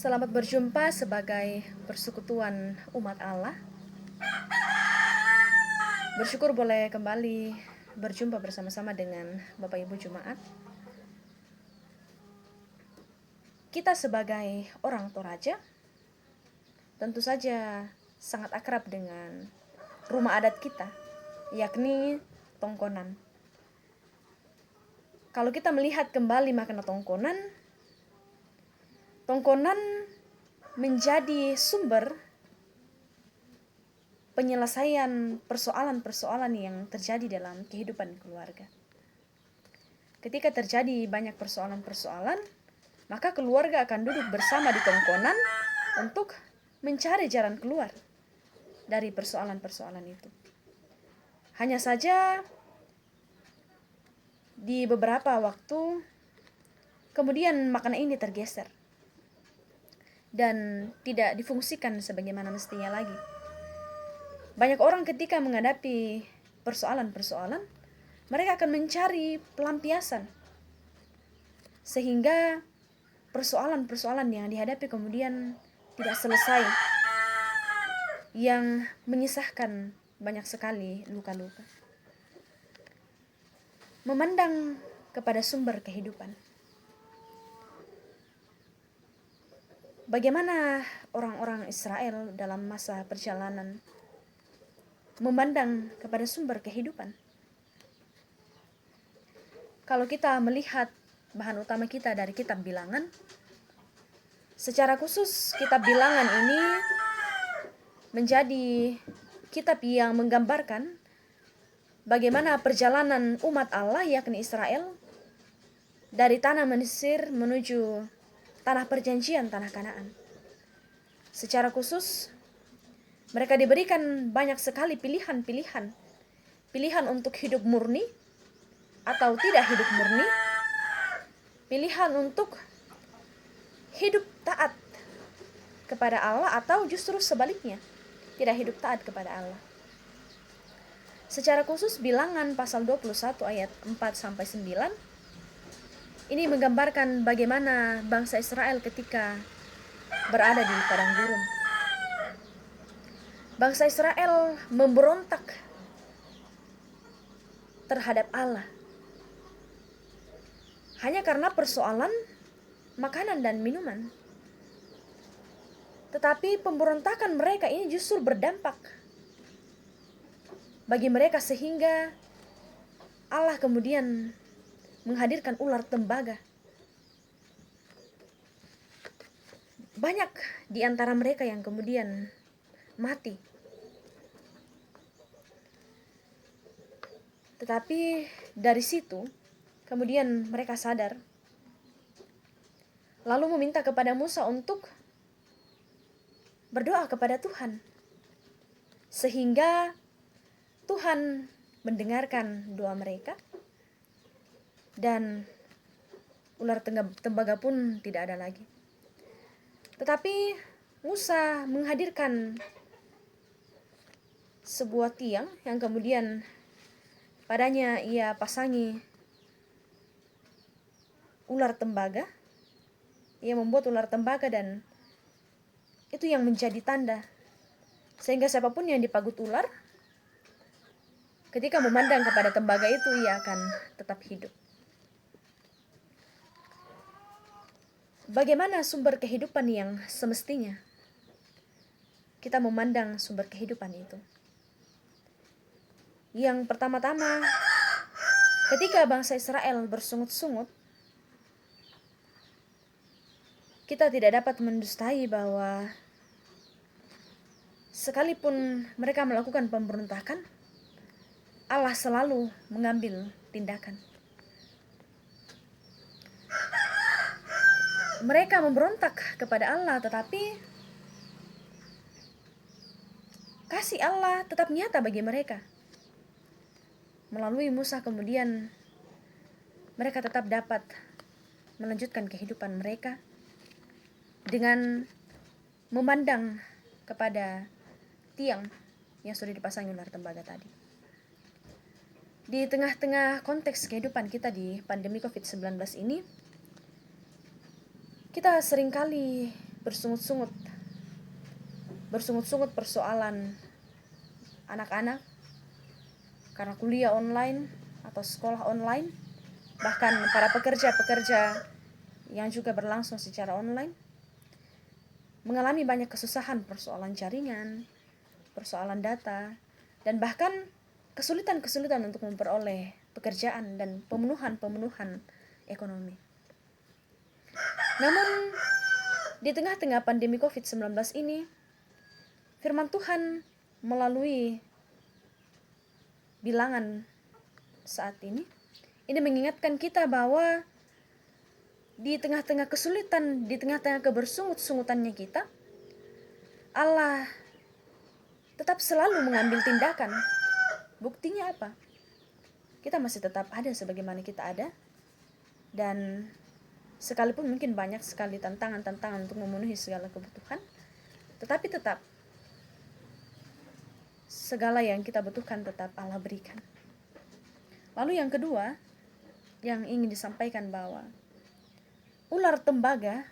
Selamat berjumpa sebagai persekutuan umat Allah. Bersyukur boleh kembali berjumpa bersama-sama dengan Bapak Ibu Jemaat. Kita sebagai orang Toraja tentu saja sangat akrab dengan rumah adat kita, yakni tongkonan. Kalau kita melihat kembali makna tongkonan menjadi sumber penyelesaian persoalan-persoalan yang terjadi dalam kehidupan keluarga. Ketika terjadi banyak persoalan-persoalan, maka keluarga akan duduk bersama di tongkonan untuk mencari jalan keluar dari persoalan-persoalan itu. Hanya saja di beberapa waktu kemudian makna ini tergeser dan tidak difungsikan sebagaimana mestinya lagi. Banyak orang ketika menghadapi persoalan-persoalan, mereka akan mencari pelampiasan sehingga persoalan-persoalan yang dihadapi kemudian tidak selesai, yang menyisahkan banyak sekali luka-luka. Memandang kepada sumber kehidupan. Bagaimana orang-orang Israel dalam masa perjalanan memandang kepada sumber kehidupan? Kalau kita melihat bahan utama kita dari kitab Bilangan, secara khusus kitab Bilangan ini menjadi kitab yang menggambarkan bagaimana perjalanan umat Allah yakni Israel dari tanah Mesir menuju tanah perjanjian, tanah Kanaan. Secara khusus mereka diberikan banyak sekali pilihan untuk hidup murni atau tidak hidup murni, pilihan untuk hidup taat kepada Allah atau justru sebaliknya, tidak hidup taat kepada Allah. Secara khusus Bilangan pasal 21 ayat 4-9 ini menggambarkan bagaimana bangsa Israel ketika berada di padang gurun. Bangsa Israel memberontak terhadap Allah hanya karena persoalan makanan dan minuman. Tetapi pemberontakan mereka ini justru berdampak bagi mereka sehingga Allah kemudian menghadirkan ular tembaga. Banyak di antara mereka yang kemudian mati. Tetapi dari situ kemudian mereka sadar, lalu meminta kepada Musa untuk berdoa kepada Tuhan, sehingga Tuhan mendengarkan doa mereka dan ular tembaga pun tidak ada lagi. Tetapi Musa menghadirkan sebuah tiang yang kemudian padanya ia pasangi ular tembaga. Ia membuat ular tembaga dan itu yang menjadi tanda sehingga siapapun yang dipagut ular ketika memandang kepada tembaga itu ia akan tetap hidup. Bagaimana sumber kehidupan yang semestinya kita memandang sumber kehidupan itu? Yang pertama-tama, ketika bangsa Israel bersungut-sungut, kita tidak dapat mendustai bahwa sekalipun mereka melakukan pemberontakan, Allah selalu mengambil tindakan. Mereka memberontak kepada Allah, tetapi kasih Allah tetap nyata bagi mereka. Melalui Musa kemudian mereka tetap dapat melanjutkan kehidupan mereka dengan memandang kepada tiang yang sudah dipasang ular tembaga tadi. Di tengah-tengah konteks kehidupan kita di pandemi COVID-19 ini, kita seringkali bersungut-sungut persoalan anak-anak karena kuliah online atau sekolah online, bahkan para pekerja-pekerja yang juga berlangsung secara online mengalami banyak kesusahan, persoalan jaringan, persoalan data, dan bahkan kesulitan-kesulitan untuk memperoleh pekerjaan dan pemenuhan ekonomi. Namun di tengah-tengah pandemi COVID-19 ini, firman Tuhan melalui bilangan saat ini mengingatkan kita bahwa di tengah-tengah kesulitan, di tengah-tengah kebersungut-sungutannya kita, Allah tetap selalu mengambil tindakan. Buktinya apa? Kita masih tetap ada sebagaimana kita ada, dan sekalipun mungkin banyak sekali tantangan-tantangan untuk memenuhi segala kebutuhan, tetapi tetap segala yang kita butuhkan tetap Allah berikan. Lalu yang kedua yang ingin disampaikan bahwa ular tembaga,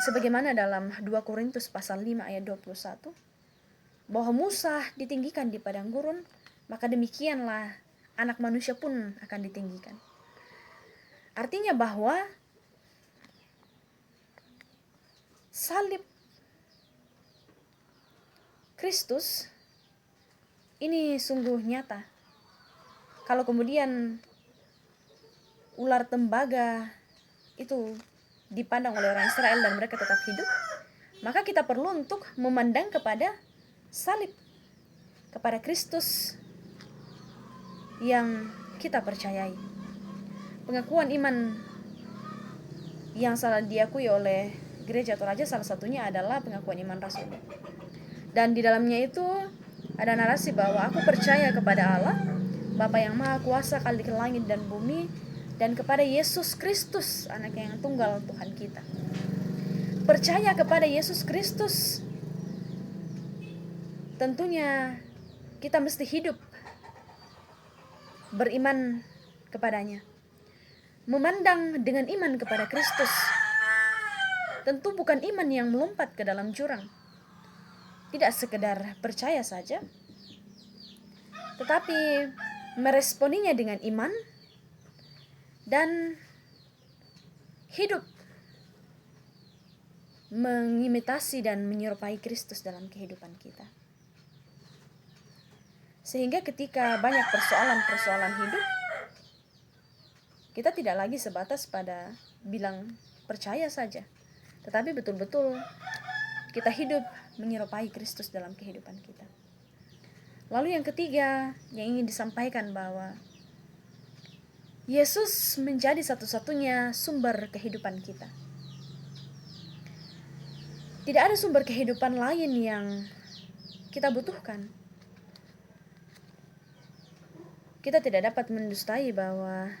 sebagaimana dalam 2 Korintus pasal 5 ayat 21, bahwa Musa ditinggikan di padang gurun, maka demikianlah anak manusia pun akan ditinggikan. Artinya bahwa salib Kristus ini sungguh nyata. Kalau kemudian ular tembaga itu dipandang oleh orang Israel dan mereka tetap hidup, maka kita perlu untuk memandang kepada salib, kepada Kristus yang kita percayai. Pengakuan iman yang salah diakui oleh gereja atau raja salah satunya adalah pengakuan iman rasul. Dan di dalamnya itu ada narasi bahwa aku percaya kepada Allah, Bapa yang Maha Kuasa, Khalik langit dan bumi, dan kepada Yesus Kristus, anak yang tunggal Tuhan kita. Percaya kepada Yesus Kristus, tentunya kita mesti hidup beriman kepadanya. Memandang dengan iman kepada Kristus. Tentu bukan iman yang melompat ke dalam jurang. Tidak sekedar percaya saja, tetapi meresponinya dengan iman dan hidup mengimitasi dan menyerupai Kristus dalam kehidupan kita. Sehingga ketika banyak persoalan-persoalan hidup, kita tidak lagi sebatas pada bilang percaya saja, tetapi betul-betul kita hidup menyerupai Kristus dalam kehidupan kita. Lalu yang ketiga yang ingin disampaikan bahwa Yesus menjadi satu-satunya sumber kehidupan kita. Tidak ada sumber kehidupan lain yang kita butuhkan. Kita tidak dapat mendustai bahwa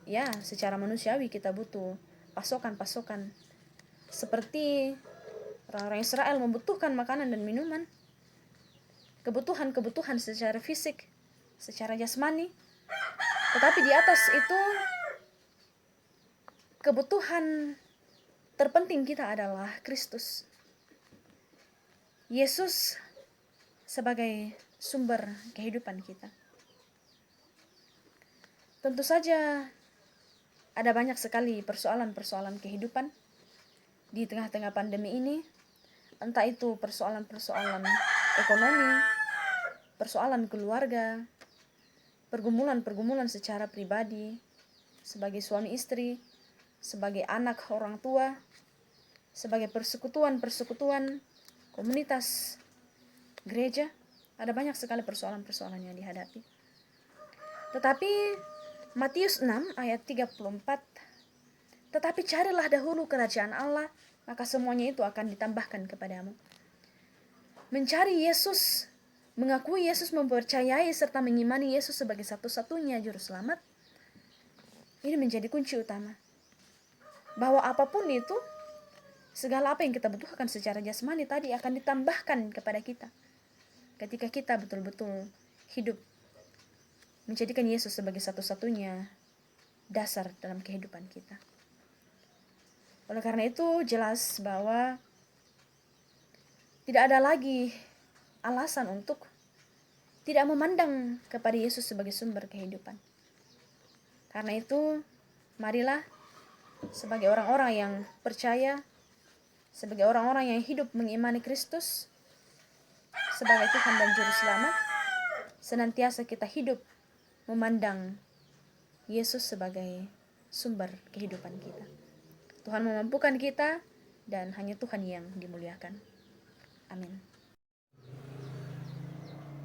ya, secara manusiawi kita butuh pasokan-pasokan. Seperti orang-orang Israel membutuhkan makanan dan minuman. Kebutuhan-kebutuhan secara fisik, secara jasmani. Tetapi di atas itu, kebutuhan terpenting kita adalah Kristus. Yesus sebagai sumber kehidupan kita. Tentu saja ada banyak sekali persoalan-persoalan kehidupan di tengah-tengah pandemi ini. Entah itu persoalan-persoalan ekonomi, persoalan keluarga, pergumulan-pergumulan secara pribadi, sebagai suami istri, sebagai anak orang tua, sebagai persekutuan-persekutuan, komunitas, gereja. Ada banyak sekali persoalan-persoalan yang dihadapi. Tetapi Matius 6 ayat 34, tetapi carilah dahulu kerajaan Allah, maka semuanya itu akan ditambahkan kepadamu. Mencari Yesus, mengakui Yesus, mempercayai serta mengimani Yesus sebagai satu-satunya juru selamat, ini menjadi kunci utama. Bahwa apapun itu, segala apa yang kita butuhkan secara jasmani tadi akan ditambahkan kepada kita. Ketika kita betul-betul hidup menjadikan Yesus sebagai satu-satunya dasar dalam kehidupan kita. Oleh karena itu jelas bahwa tidak ada lagi alasan untuk tidak memandang kepada Yesus sebagai sumber kehidupan. Karena itu, marilah sebagai orang-orang yang percaya, sebagai orang-orang yang hidup mengimani Kristus sebagai Tuhan dan Juru Selamat, senantiasa kita hidup memandang Yesus sebagai sumber kehidupan kita. Tuhan memampukan kita dan hanya Tuhan yang dimuliakan. Amin.